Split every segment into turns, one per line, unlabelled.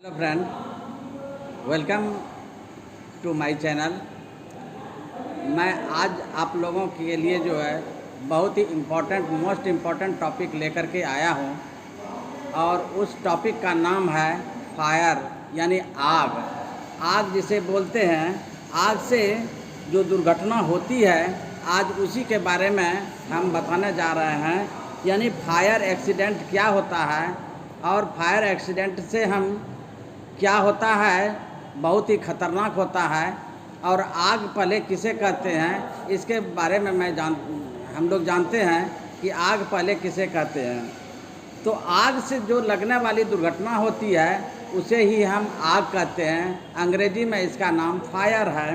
Hello friend, welcome to my channel. मैं आज आप लोगों के लिए जो है बहुत ही मोस्ट इम्पॉर्टेंट टॉपिक लेकर के आया हूँ और उस टॉपिक का नाम है फायर यानी आग। आग जिसे बोलते हैं, आग से जो दुर्घटना होती है आज उसी के बारे में हम बताने जा रहे हैं। यानी फायर एक्सीडेंट क्या होता है और फायर एक्सीडेंट से हम क्या होता है, बहुत ही ख़तरनाक होता है। और आग पहले किसे कहते हैं इसके बारे में हम लोग जानते हैं कि आग पहले किसे कहते हैं। तो आग से जो लगने वाली दुर्घटना होती है उसे ही हम आग कहते हैं। अंग्रेजी में इसका नाम फायर है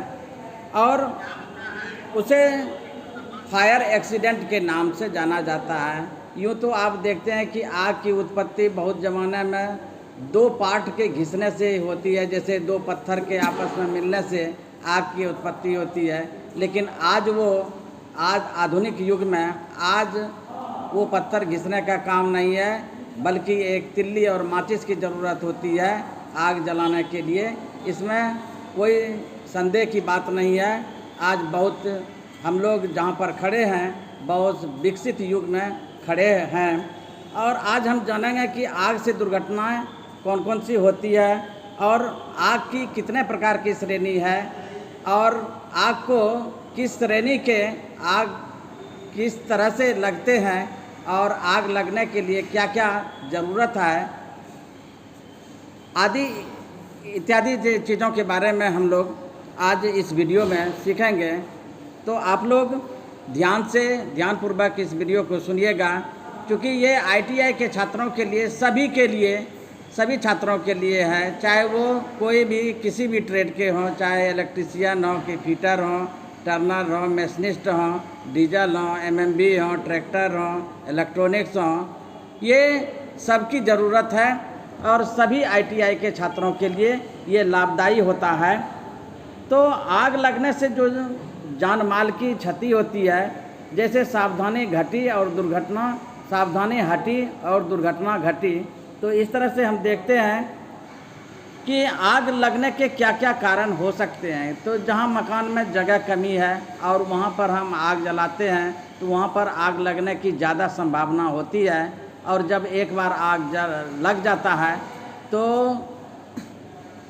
और उसे फायर एक्सीडेंट के नाम से जाना जाता है। यूँ तो आप देखते हैं कि आग की उत्पत्ति बहुत ज़माने में दो पार्ट के घिसने से होती है, जैसे दो पत्थर के आपस में मिलने से आग की उत्पत्ति होती है। लेकिन आज आधुनिक युग में आज वो पत्थर घिसने का काम नहीं है, बल्कि एक तिल्ली और माचिस की ज़रूरत होती है आग जलाने के लिए। इसमें कोई संदेह की बात नहीं है। आज बहुत हम लोग जहाँ पर खड़े हैं बहुत विकसित युग में खड़े हैं और आज हम जानेंगे कि आग से दुर्घटनाएं कौन कौन सी होती है और आग की कितने प्रकार की श्रेणी है और आग को किस श्रेणी के आग किस तरह से लगते हैं और आग लगने के लिए क्या क्या ज़रूरत है आदि इत्यादि चीज़ों के बारे में हम लोग आज इस वीडियो में सीखेंगे। तो आप लोग ध्यानपूर्वक इस वीडियो को सुनिएगा, क्योंकि ये ITI के छात्रों के लिए सभी छात्रों के लिए है, चाहे वो कोई भी किसी भी ट्रेड के हों, चाहे इलेक्ट्रीशियन हो कि फिटर हो, टर्नर हो, मैशनिस्ट हो, डीजल हो, MMB हो, ट्रैक्टर हो, इलेक्ट्रॉनिक्स हो, ये सबकी ज़रूरत है और सभी ITI के छात्रों के लिए ये लाभदायी होता है। तो आग लगने से जो जान माल की क्षति होती है, जैसे सावधानी घटी और दुर्घटना, सावधानी हटी और दुर्घटना घटी, तो इस तरह से हम देखते हैं कि आग लगने के क्या क्या कारण हो सकते हैं। तो जहां मकान में जगह कमी है और वहां पर हम आग जलाते हैं तो वहां पर आग लगने की ज़्यादा संभावना होती है और जब एक बार आग लग जाता है तो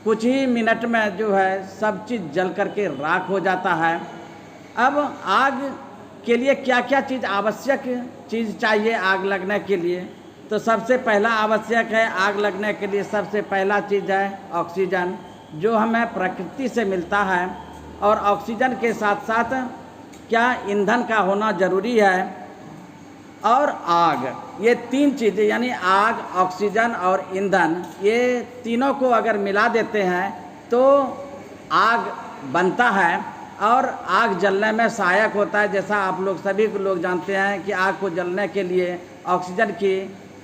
कुछ ही मिनट में जो है सब चीज़ जल करके राख हो जाता है। अब आग के लिए क्या क्या चीज़ आवश्यक चीज़ चाहिए आग लगने के लिए, तो सबसे पहला आवश्यक है आग लगने के लिए सबसे पहला चीज़ है ऑक्सीजन, जो हमें प्रकृति से मिलता है। और ऑक्सीजन के साथ साथ क्या ईंधन का होना ज़रूरी है और आग, ये तीन चीज़ें यानी आग, ऑक्सीजन और ईंधन, ये तीनों को अगर मिला देते हैं तो आग बनता है और आग जलने में सहायक होता है। जैसा आप लोग सभी लोग जानते हैं कि आग को जलने के लिए ऑक्सीजन की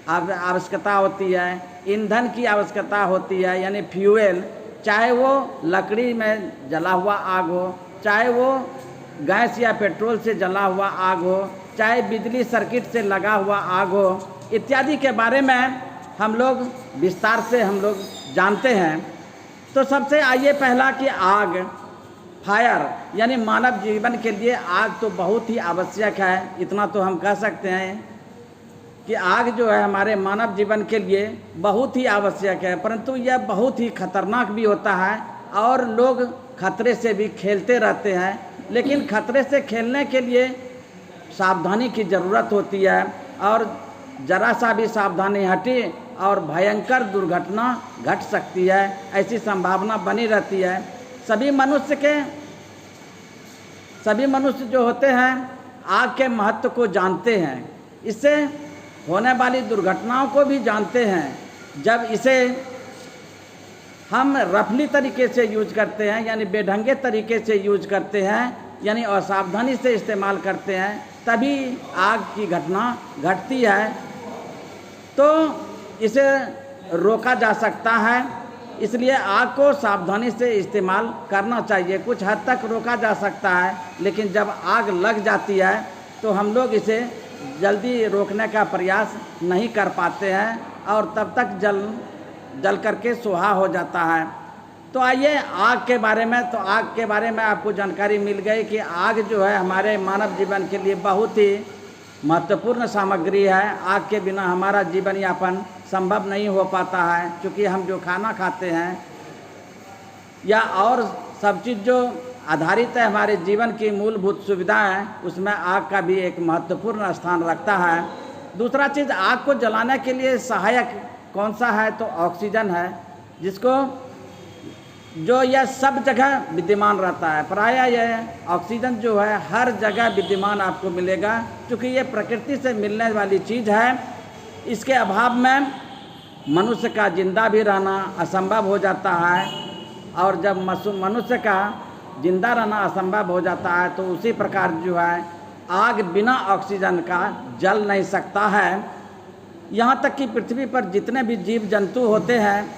आवश्यकता होती है, ईंधन की आवश्यकता होती है यानी फ्यूल, चाहे वो लकड़ी में जला हुआ आग हो, चाहे वो गैस या पेट्रोल से जला हुआ आग हो, चाहे बिजली सर्किट से लगा हुआ आग हो, इत्यादि के बारे में हम लोग विस्तार से हम लोग जानते हैं। तो सबसे आइए पहला कि आग, फायर यानी मानव जीवन के लिए आग तो बहुत ही आवश्यक है। इतना तो हम कह सकते हैं कि आग जो है हमारे मानव जीवन के लिए बहुत ही आवश्यक है, परंतु यह बहुत ही खतरनाक भी होता है और लोग खतरे से भी खेलते रहते हैं। लेकिन खतरे से खेलने के लिए सावधानी की ज़रूरत होती है और ज़रा सा भी सावधानी हटी और भयंकर दुर्घटना घट सकती है, ऐसी संभावना बनी रहती है। सभी मनुष्य जो होते हैं आग के महत्व को जानते हैं, इससे होने वाली दुर्घटनाओं को भी जानते हैं। जब इसे हम रफली तरीके से यूज करते हैं यानी बेढंगे तरीके से यूज करते हैं यानी असावधानी से इस्तेमाल करते हैं, तभी आग की घटना घटती है। तो इसे रोका जा सकता है, इसलिए आग को सावधानी से इस्तेमाल करना चाहिए। कुछ हद तक रोका जा सकता है, लेकिन जब आग लग जाती है तो हम लोग इसे जल्दी रोकने का प्रयास नहीं कर पाते हैं और तब तक जल करके सुहा हो जाता है। तो आइए आग के बारे में, तो आग के बारे में आपको जानकारी मिल गई कि आग जो है हमारे मानव जीवन के लिए बहुत ही महत्वपूर्ण सामग्री है। आग के बिना हमारा जीवन यापन संभव नहीं हो पाता है, क्योंकि हम जो खाना खाते हैं या और सब चीज़ जो आधारित है हमारे जीवन की मूलभूत सुविधाएं, उसमें आग का भी एक महत्वपूर्ण स्थान रखता है। दूसरा चीज़, आग को जलाने के लिए सहायक कौन सा है, तो ऑक्सीजन है, जिसको जो यह सब जगह विद्यमान रहता है। प्रायः यह ऑक्सीजन जो है हर जगह विद्यमान आपको मिलेगा, क्योंकि ये प्रकृति से मिलने वाली चीज़ है। इसके अभाव में मनुष्य का जिंदा भी रहना असंभव हो जाता है, और जब मनुष्य का जिंदा रहना असंभव हो जाता है तो उसी प्रकार जो है आग बिना ऑक्सीजन का जल नहीं सकता है। यहाँ तक कि पृथ्वी पर जितने भी जीव जंतु होते हैं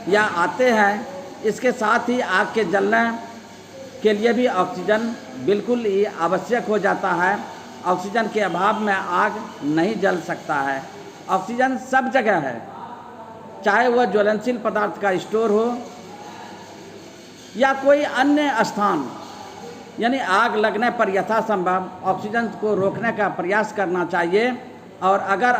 या आते हैं, इसके साथ ही आग के जलने के लिए भी ऑक्सीजन बिल्कुल ही आवश्यक हो जाता है। ऑक्सीजन के अभाव में आग नहीं जल सकता है। ऑक्सीजन सब जगह है, चाहे वह ज्वलनशील पदार्थ का स्टोर हो या कोई अन्य स्थान। यानी आग लगने पर यथासंभव ऑक्सीजन को रोकने का प्रयास करना चाहिए, और अगर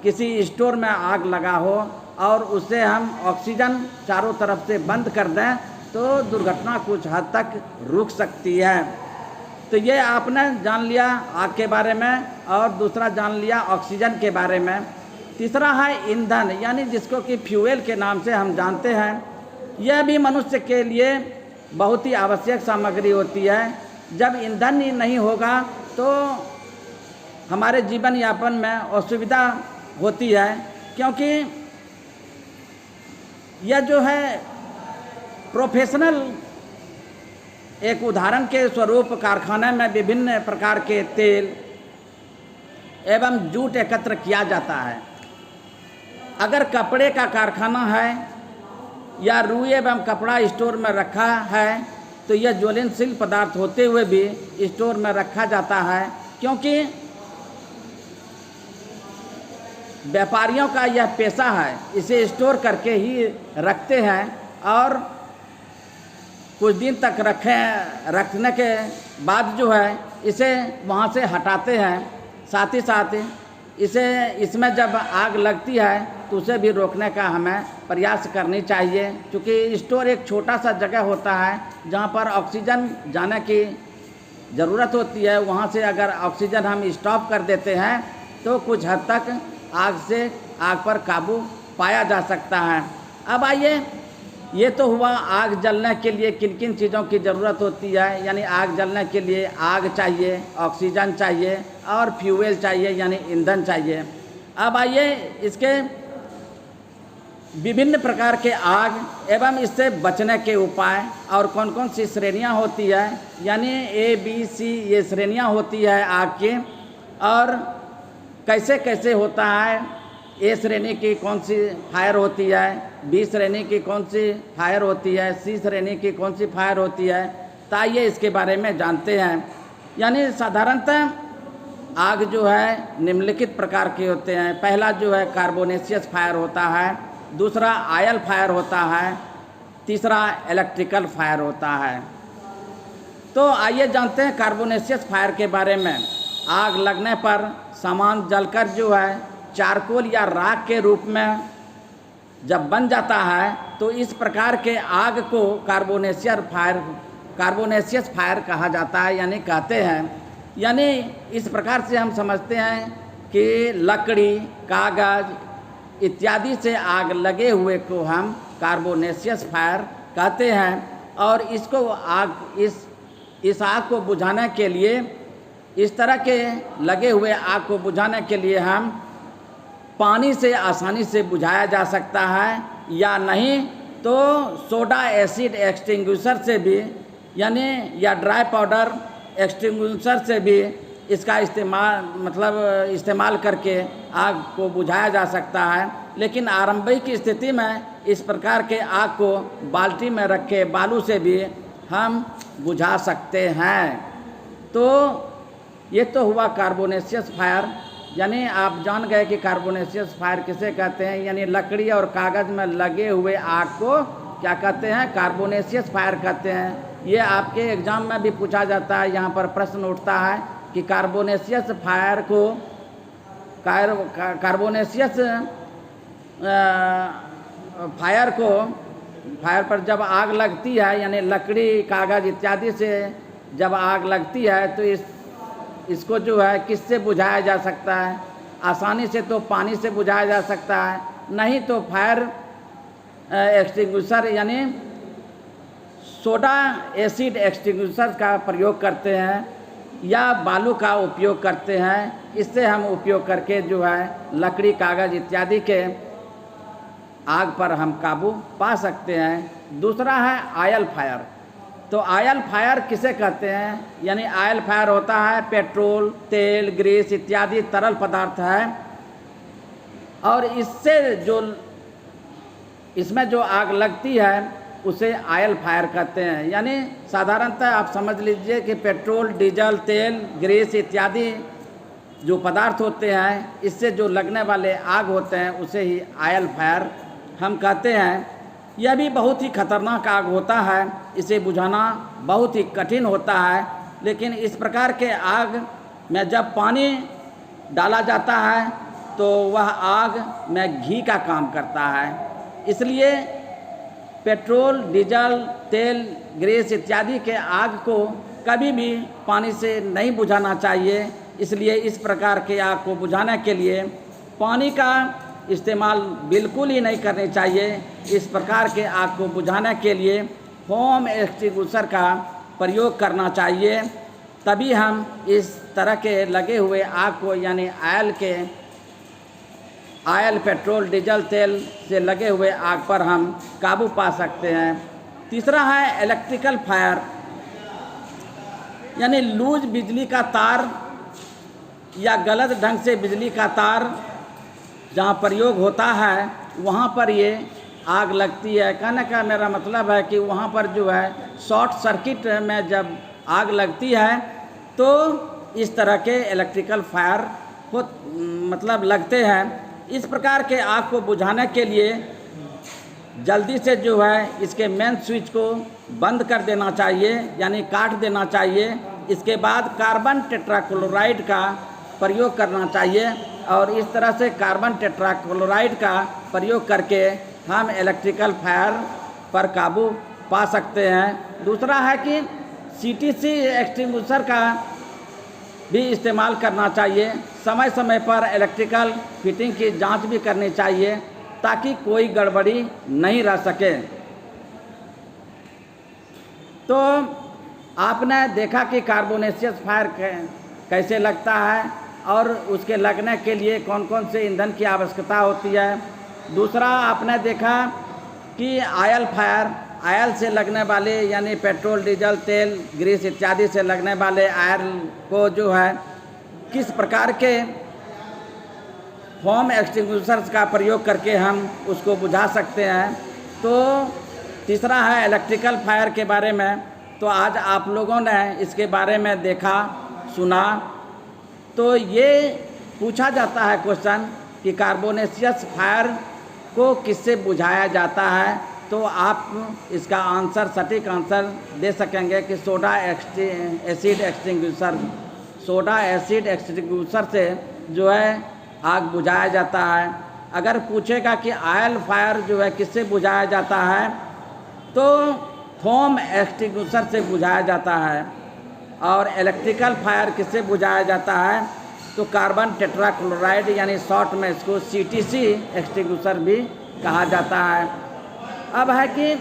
किसी स्टोर में आग लगा हो और उसे हम ऑक्सीजन चारों तरफ से बंद कर दें तो दुर्घटना कुछ हद तक रुक सकती है। तो ये आपने जान लिया आग के बारे में, और दूसरा जान लिया ऑक्सीजन के बारे में। तीसरा है ईंधन, यानी जिसको कि फ्यूल के नाम से हम जानते हैं। यह भी मनुष्य के लिए बहुत ही आवश्यक सामग्री होती है। जब ईंधन ही नहीं होगा तो हमारे जीवन यापन में असुविधा होती है, क्योंकि यह जो है प्रोफेशनल, एक उदाहरण के स्वरूप कारखाने में विभिन्न प्रकार के तेल एवं जूट एकत्र किया जाता है। अगर कपड़े का कारखाना है या रुई एवं कपड़ा स्टोर में रखा है तो यह ज्वलनशील पदार्थ होते हुए भी स्टोर में रखा जाता है, क्योंकि व्यापारियों का यह पेशा है, इसे स्टोर करके ही रखते हैं और कुछ दिन तक रखने के बाद जो है इसे वहाँ से हटाते हैं। साथ ही साथ इसमें जब आग लगती है तो उसे भी रोकने का हमें प्रयास करनी चाहिए, क्योंकि स्टोर एक छोटा सा जगह होता है जहाँ पर ऑक्सीजन जाने की ज़रूरत होती है। वहाँ से अगर ऑक्सीजन हम स्टॉप कर देते हैं तो कुछ हद तक आग पर काबू पाया जा सकता है। अब आइए, ये तो हुआ आग जलने के लिए किन किन चीज़ों की ज़रूरत होती है। यानी आग जलने के लिए आग चाहिए, ऑक्सीजन चाहिए और फ्यूल चाहिए, यानी ईंधन चाहिए। अब आइए, इसके विभिन्न प्रकार के आग एवं इससे बचने के उपाय और कौन कौन सी श्रेणियां होती है। यानी ABC ये श्रेणियां होती है आग की, और कैसे कैसे होता है। A श्रेणी की कौन सी फायर होती है, B श्रेणी की कौन सी फायर होती है, C श्रेणी की कौन सी फायर होती है। तो आइए इसके बारे में जानते हैं। यानी साधारणतः आग जो है निम्नलिखित प्रकार के होते हैं। पहला जो है कार्बोनेशियस फायर होता है, दूसरा ऑयल फायर होता है, तीसरा इलेक्ट्रिकल फायर होता है। तो आइए जानते हैं कार्बोनेशियस फायर के बारे में। आग लगने पर सामान जलकर जो है चारकोल या राख के रूप में जब बन जाता है तो इस प्रकार के आग को कार्बोनेशियस फायर कहा जाता है, यानी कहते हैं। यानी इस प्रकार से हम समझते हैं कि लकड़ी, कागज़ इत्यादि से आग लगे हुए को हम कार्बोनेशियस फायर कहते हैं। और इसको इस आग को बुझाने के लिए, इस तरह के लगे हुए आग को बुझाने के लिए हम पानी से आसानी से बुझाया जा सकता है, या नहीं तो सोडा एसिड एक्सटिंग्विशर से भी, यानी या ड्राई पाउडर एक्सटिंग्विशर से भी इसका इस्तेमाल करके आग को बुझाया जा सकता है। लेकिन आरंभिक स्थिति में इस प्रकार के आग को बाल्टी में रखे बालू से भी हम बुझा सकते हैं। तो ये तो हुआ कार्बोनेशियस फायर। यानी आप जान गए कि कार्बोनेशियस फायर किसे कहते हैं, यानी लकड़ी और कागज़ में लगे हुए आग को क्या कहते हैं, कार्बोनेशियस फायर कहते हैं। ये आपके एग्ज़ाम में भी पूछा जाता है, यहाँ पर प्रश्न उठता है कि कार्बोनेशियस फायर को कार्बोनेशियस फायर पर जब आग लगती है, यानी लकड़ी कागज़ इत्यादि से जब आग लगती है तो इसको जो है किससे बुझाया जा सकता है? आसानी से तो पानी से बुझाया जा सकता है, नहीं तो फायर एक्सटिंग्विशर यानी सोडा एसिड एक्सटिंग्विशर का प्रयोग करते हैं या बालू का उपयोग करते हैं। इससे हम उपयोग करके जो है लकड़ी कागज़ इत्यादि के आग पर हम काबू पा सकते हैं। दूसरा है ऑयल फायर। तो ऑयल फायर किसे कहते हैं, यानी ऑयल फायर होता है पेट्रोल, तेल, ग्रीस इत्यादि तरल पदार्थ है, और इसमें जो आग लगती है उसे ऑयल फायर कहते हैं। यानी साधारणतः आप समझ लीजिए कि पेट्रोल, डीजल, तेल, ग्रीस इत्यादि जो पदार्थ होते हैं, इससे जो लगने वाले आग होते हैं उसे ही ऑयल फायर हम कहते हैं। यह भी बहुत ही खतरनाक आग होता है, इसे बुझाना बहुत ही कठिन होता है। लेकिन इस प्रकार के आग में जब पानी डाला जाता है तो वह आग में घी का काम करता है। इसलिए पेट्रोल, डीजल, तेल, ग्रीस इत्यादि के आग को कभी भी पानी से नहीं बुझाना चाहिए। इसलिए इस प्रकार के आग को बुझाने के लिए पानी का इस्तेमाल बिल्कुल ही नहीं करनी चाहिए। इस प्रकार के आग को बुझाने के लिए फोम एक्सटिंग्विशर का प्रयोग करना चाहिए, तभी हम इस तरह के लगे हुए आग को यानी ऑयल, पेट्रोल, डीजल, तेल से लगे हुए आग पर हम काबू पा सकते हैं। तीसरा है इलेक्ट्रिकल फायर, यानी लूज बिजली का तार या गलत ढंग से बिजली का तार जहाँ प्रयोग होता है वहाँ पर ये आग लगती है। कहने का मेरा मतलब है कि वहाँ पर जो है शॉर्ट सर्किट में जब आग लगती है तो इस तरह के इलेक्ट्रिकल फायर मतलब लगते हैं। इस प्रकार के आग को बुझाने के लिए जल्दी से जो है इसके मेन स्विच को बंद कर देना चाहिए, यानी काट देना चाहिए। इसके बाद कार्बन टेट्राक्लोराइड का प्रयोग करना चाहिए, और इस तरह से कार्बन टेट्राक्लोराइड का प्रयोग करके हम इलेक्ट्रिकल फायर पर काबू पा सकते हैं। दूसरा है कि CTC एक्सटिंग्विशर का भी इस्तेमाल करना चाहिए। समय समय पर इलेक्ट्रिकल फिटिंग की जांच भी करनी चाहिए ताकि कोई गड़बड़ी नहीं रह सके। तो आपने देखा कि कार्बोनेशियस फायर कैसे लगता है और उसके लगने के लिए कौन कौन से ईंधन की आवश्यकता होती है। दूसरा आपने देखा कि ऑयल फायर, ऑयल से लगने वाले यानी पेट्रोल, डीजल, तेल, ग्रीस इत्यादि से लगने वाले ऑयल को जो है किस प्रकार के फोम एक्सटिंग्विशर्स का प्रयोग करके हम उसको बुझा सकते हैं। तो तीसरा है इलेक्ट्रिकल फायर के बारे में। तो आज आप लोगों ने इसके बारे में देखा, सुना। तो ये पूछा जाता है क्वेश्चन कि कार्बोनेशियस फायर को किससे बुझाया जाता है, तो आप इसका आंसर, सटीक आंसर दे सकेंगे कि सोडा एसिड एक्सटिंग्विशर से जो है आग बुझाया जाता है। अगर पूछेगा कि ऑयल फायर जो है किससे बुझाया जाता है, तो फोम एक्सटिंग्विशर से बुझाया जाता है। और इलेक्ट्रिकल फायर किससे बुझाया जाता है, तो कार्बन टेट्राक्लोराइड यानी शॉर्ट में इसको CTC एक्सटिंग्विशर भी कहा जाता है। अब है कि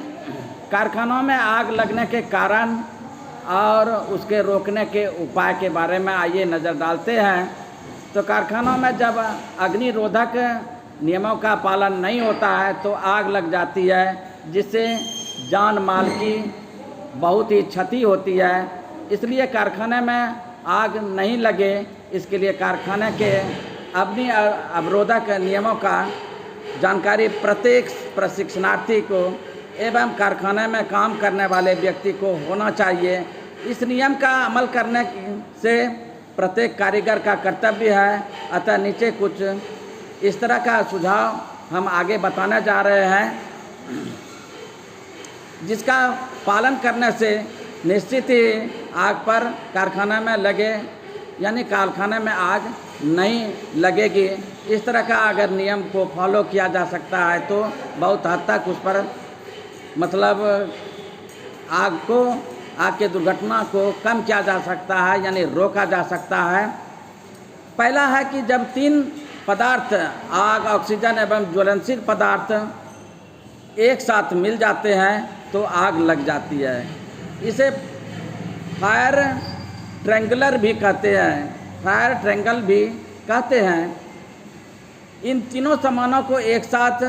कारखानों में आग लगने के कारण और उसके रोकने के उपाय के बारे में आइए नज़र डालते हैं। तो कारखानों में जब अग्निरोधक नियमों का पालन नहीं होता है तो आग लग जाती है, जिससे जान माल की बहुत ही क्षति होती है। इसलिए कारखाने में आग नहीं लगे, इसके लिए कारखाने के अग्नि अवरोधक नियमों का जानकारी प्रत्येक प्रशिक्षणार्थी को एवं कारखाने में काम करने वाले व्यक्ति को होना चाहिए। इस नियम का अमल करने से प्रत्येक कारीगर का कर्तव्य है। अतः नीचे कुछ इस तरह का सुझाव हम आगे बताने जा रहे हैं, जिसका पालन करने से निश्चित ही आग पर कारखाना में लगे यानी कारखाने में आग नहीं लगेगी। इस तरह का अगर नियम को फॉलो किया जा सकता है तो बहुत हद तक उस पर मतलब आग के दुर्घटना को कम किया जा सकता है यानी रोका जा सकता है। पहला है कि जब 3 पदार्थ आग, ऑक्सीजन एवं ज्वलनशील पदार्थ एक साथ मिल जाते हैं तो आग लग जाती है। इसे फायर ट्रायंगल भी कहते हैं। इन तीनों सामानों को एक साथ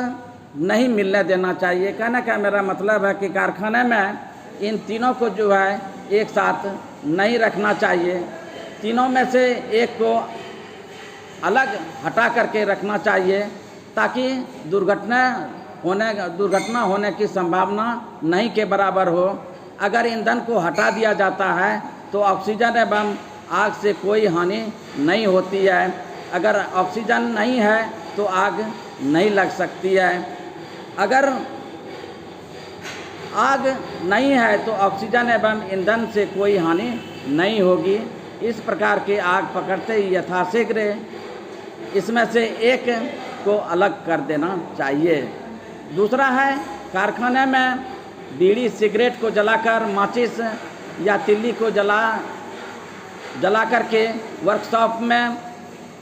नहीं मिलने देना चाहिए। कहने का मेरा मतलब है कि कारखाने में इन तीनों को जो है एक साथ नहीं रखना चाहिए। तीनों में से एक को अलग हटा करके रखना चाहिए ताकि दुर्घटना होने की संभावना नहीं के बराबर हो। अगर ईंधन को हटा दिया जाता है तो ऑक्सीजन एवं आग से कोई हानि नहीं होती है। अगर ऑक्सीजन नहीं है तो आग नहीं लग सकती है। अगर आग नहीं है तो ऑक्सीजन एवं ईंधन से कोई हानि नहीं होगी। इस प्रकार के आग पकड़ते ही यथाशीघ्र इसमें से एक को अलग कर देना चाहिए। दूसरा है, कारखाने में बीड़ी सिगरेट को जलाकर, माचिस या तिल्ली को जला करके वर्कशॉप में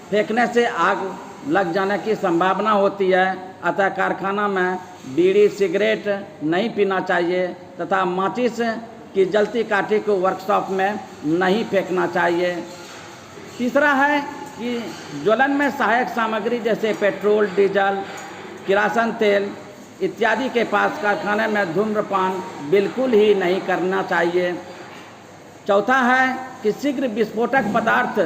फेंकने से आग लग जाने की संभावना होती है। अतः कारखाना में बीड़ी सिगरेट नहीं पीना चाहिए तथा माचिस की जलती काठी को वर्कशॉप में नहीं फेंकना चाहिए। तीसरा है कि ज्वलन में सहायक सामग्री जैसे पेट्रोल, डीजल, किरासन तेल इत्यादि के पास कारखाने में धूम्रपान बिल्कुल ही नहीं करना चाहिए। चौथा है कि शीघ्र विस्फोटक पदार्थ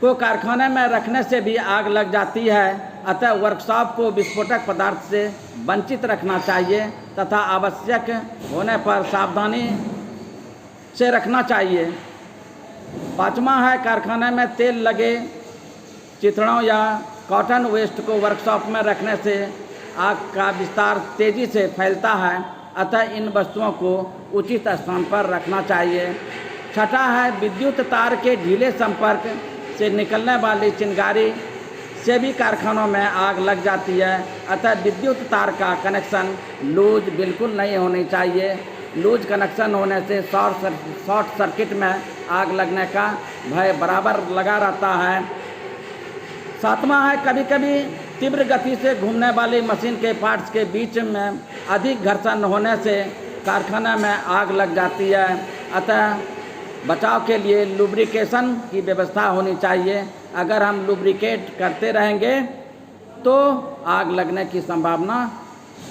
को कारखाने में रखने से भी आग लग जाती है। अतः वर्कशॉप को विस्फोटक पदार्थ से वंचित रखना चाहिए तथा आवश्यक होने पर सावधानी से रखना चाहिए। पाँचवा है, कारखाने में तेल लगे चिथड़ों या कॉटन वेस्ट को वर्कशॉप में रखने से आग का विस्तार तेज़ी से फैलता है। अतः इन वस्तुओं को उचित स्थान पर रखना चाहिए। छठा है, विद्युत तार के ढीले संपर्क से निकलने वाली चिंगारी से भी कारखानों में आग लग जाती है। अतः विद्युत तार का कनेक्शन लूज बिल्कुल नहीं होनी चाहिए। लूज कनेक्शन होने से शॉर्ट सर्किट में आग लगने का भय बराबर लगा रहता है। सातवां है, कभी कभी तीव्र गति से घूमने वाली मशीन के पार्ट्स के बीच में अधिक घर्षण होने से कारखाना में आग लग जाती है। अतः बचाव के लिए लुब्रिकेशन की व्यवस्था होनी चाहिए। अगर हम लुब्रिकेट करते रहेंगे तो आग लगने की संभावना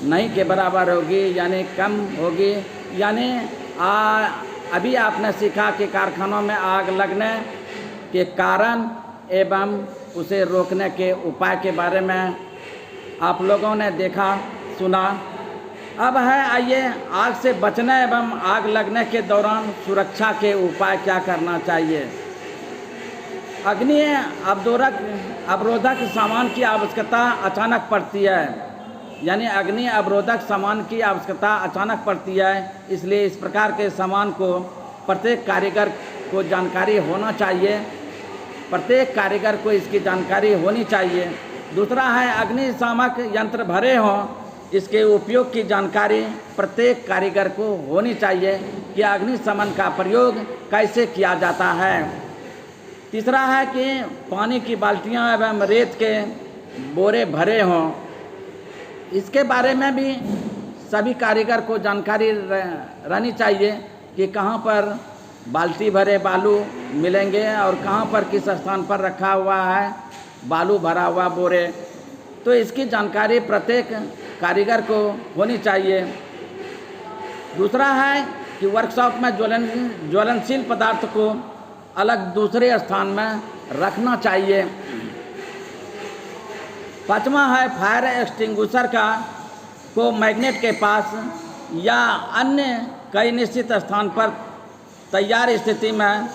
नहीं के बराबर होगी यानी कम होगी। यानी अभी आपने सीखा कि कारखानों में आग लगने के कारण एवं उसे रोकने के उपाय के बारे में आप लोगों ने देखा सुना। अब है, आइए आग से बचने एवं आग लगने के दौरान सुरक्षा के उपाय क्या करना चाहिए। अग्नि अवरोधक सामान की आवश्यकता अचानक पड़ती है यानी अग्नि अवरोधक सामान की आवश्यकता अचानक पड़ती है। इसलिए इस प्रकार के सामान को प्रत्येक कारीगर को जानकारी होना चाहिए। प्रत्येक कारीगर को इसकी जानकारी होनी चाहिए। दूसरा है, अग्निशामक यंत्र भरे हों, इसके उपयोग की जानकारी प्रत्येक कारीगर को होनी चाहिए कि अग्निशमन का प्रयोग कैसे किया जाता है। तीसरा है कि पानी की बाल्टियां एवं रेत के बोरे भरे हों, इसके बारे में भी सभी कारीगर को जानकारी रहनी चाहिए कि कहाँ पर बाल्टी भरे बालू मिलेंगे और कहाँ पर किस स्थान पर रखा हुआ है बालू भरा हुआ बोरे। तो इसकी जानकारी प्रत्येक कारीगर को होनी चाहिए। दूसरा है कि वर्कशॉप में ज्वलनशील पदार्थ को अलग दूसरे स्थान में रखना चाहिए। पाँचवा है, फायर एक्सटिंग्विशर को मैग्नेट के पास या अन्य कई निश्चित स्थान पर तैयार स्थिति में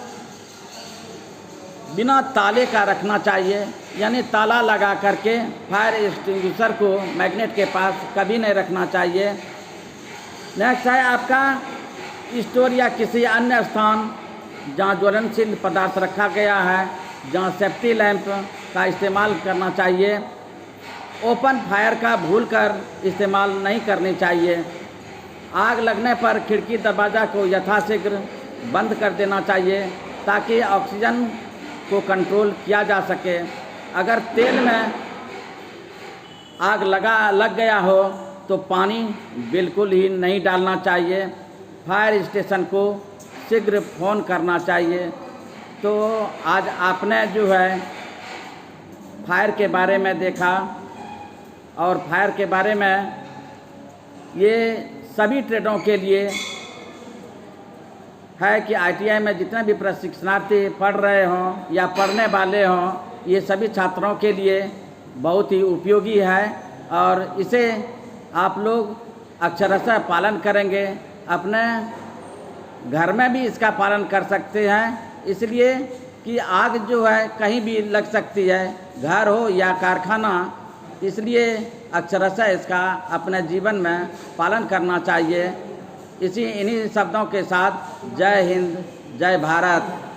बिना ताले का रखना चाहिए, यानी ताला लगा करके फायर एक्सटिंग्विशर को मैग्नेट के पास कभी नहीं रखना चाहिए। नेक्स्ट है आपका स्टोर या किसी अन्य स्थान जहाँ ज्वलनशील पदार्थ रखा गया है, जहाँ सेफ्टी लैंप का इस्तेमाल करना चाहिए। ओपन फायर का भूलकर इस्तेमाल नहीं करनी चाहिए। आग लगने पर खिड़की दरवाज़ा को यथाशीघ्र बंद कर देना चाहिए ताकि ऑक्सीजन को कंट्रोल किया जा सके। अगर तेल में आग लग गया हो तो पानी बिल्कुल ही नहीं डालना चाहिए। फायर स्टेशन को शीघ्र फ़ोन करना चाहिए। तो आज आपने जो है फायर के बारे में देखा, और फायर के बारे में ये सभी ट्रेडों के लिए है कि ITI में जितने भी प्रशिक्षणार्थी पढ़ रहे हों या पढ़ने वाले हों, ये सभी छात्रों के लिए बहुत ही उपयोगी है और इसे आप लोग अक्षरशः पालन करेंगे। अपने घर में भी इसका पालन कर सकते हैं, इसलिए कि आग जो है कहीं भी लग सकती है, घर हो या कारखाना, इसलिए अक्षरशः इसका अपने जीवन में पालन करना चाहिए। इन्हीं शब्दों के साथ जय हिंद, जय भारत।